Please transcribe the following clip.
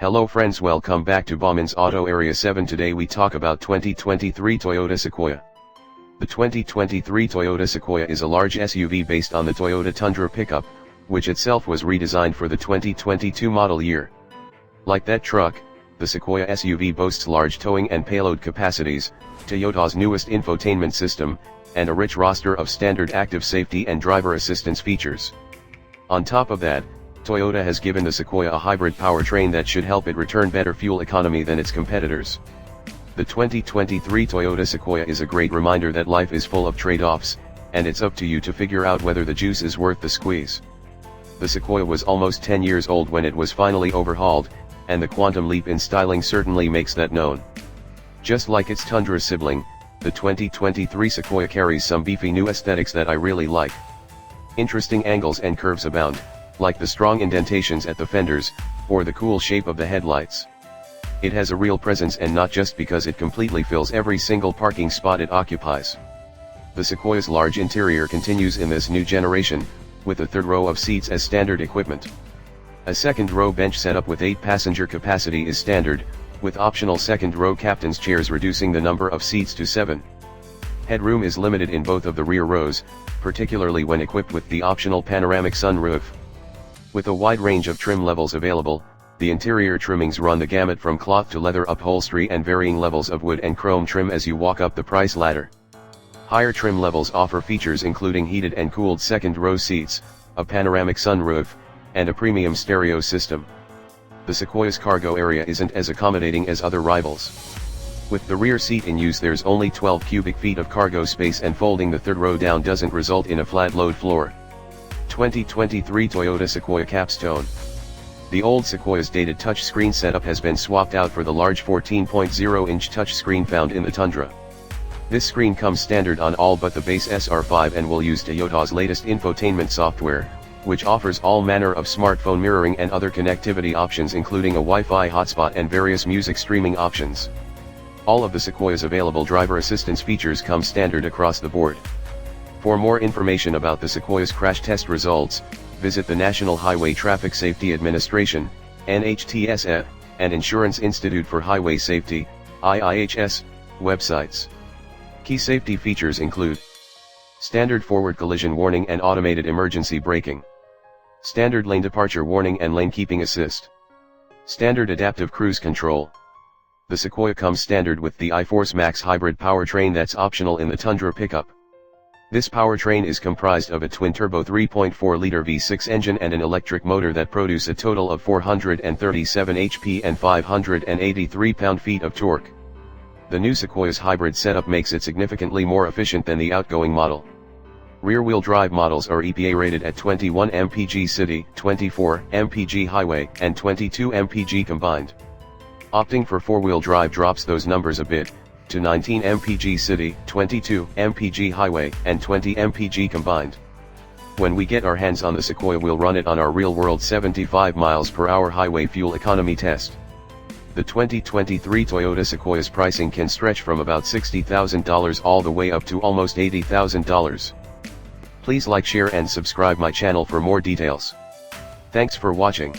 Hello friends, welcome back to Bauman's Auto Area 7. Today we talk about 2023 Toyota Sequoia. The 2023 Toyota Sequoia is a large SUV based on the Toyota Tundra pickup, which itself was redesigned for the 2022 model year. Like that truck, the Sequoia SUV boasts large towing and payload capacities, Toyota's newest infotainment system, and a rich roster of standard active safety and driver assistance features. On top of that, Toyota has given the Sequoia a hybrid powertrain that should help it return better fuel economy than its competitors. The 2023 Toyota Sequoia is a great reminder that life is full of trade-offs, and it's up to you to figure out whether the juice is worth the squeeze. The Sequoia was almost 10 years old when it was finally overhauled, and the quantum leap in styling certainly makes that known. Just like its Tundra sibling, the 2023 Sequoia carries some beefy new aesthetics that I really like. Interesting angles and curves abound, like the strong indentations at the fenders, or the cool shape of the headlights. It has a real presence, and not just because it completely fills every single parking spot it occupies. The Sequoia's large interior continues in this new generation, with a third row of seats as standard equipment. A second row bench setup with 8 passenger capacity is standard, with optional second row captain's chairs reducing the number of seats to 7. Headroom is limited in both of the rear rows, particularly when equipped with the optional panoramic sunroof. With a wide range of trim levels available, the interior trimmings run the gamut from cloth to leather upholstery and varying levels of wood and chrome trim as you walk up the price ladder. Higher trim levels offer features including heated and cooled second row seats, a panoramic sunroof, and a premium stereo system. The Sequoia's cargo area isn't as accommodating as other rivals. With the rear seat in use, there's only 12 cubic feet of cargo space, and folding the third row down doesn't result in a flat load floor. 2023 Toyota Sequoia Capstone. The old Sequoia's dated touchscreen setup has been swapped out for the large 14.0-inch touchscreen found in the Tundra. This screen comes standard on all but the base SR5 and will use Toyota's latest infotainment software, which offers all manner of smartphone mirroring and other connectivity options, including a Wi-Fi hotspot and various music streaming options. All of the Sequoia's available driver assistance features come standard across the board. For more information about the Sequoia's crash test results, visit the National Highway Traffic Safety Administration, NHTSA, and Insurance Institute for Highway Safety, IIHS, websites. Key safety features include standard forward collision warning and automated emergency braking, standard lane departure warning and lane keeping assist, standard adaptive cruise control. The Sequoia comes standard with the iForce Max hybrid powertrain that's optional in the Tundra pickup. This powertrain is comprised of a twin-turbo 3.4-liter V6 engine and an electric motor that produce a total of 437 HP and 583 pound-feet of torque. The new Sequoia's hybrid setup makes it significantly more efficient than the outgoing model. Rear-wheel drive models are EPA rated at 21 mpg city, 24 mpg highway, and 22 mpg combined. Opting for four-wheel drive drops those numbers a bit, to 19 mpg city, 22 mpg highway, and 20 mpg combined. When we get our hands on the Sequoia, we'll run it on our real-world 75 miles per hour highway fuel economy test. The 2023 Toyota Sequoia's pricing can stretch from about $60,000 all the way up to almost $80,000. Please like, share and subscribe my channel for more details. Thanks for watching.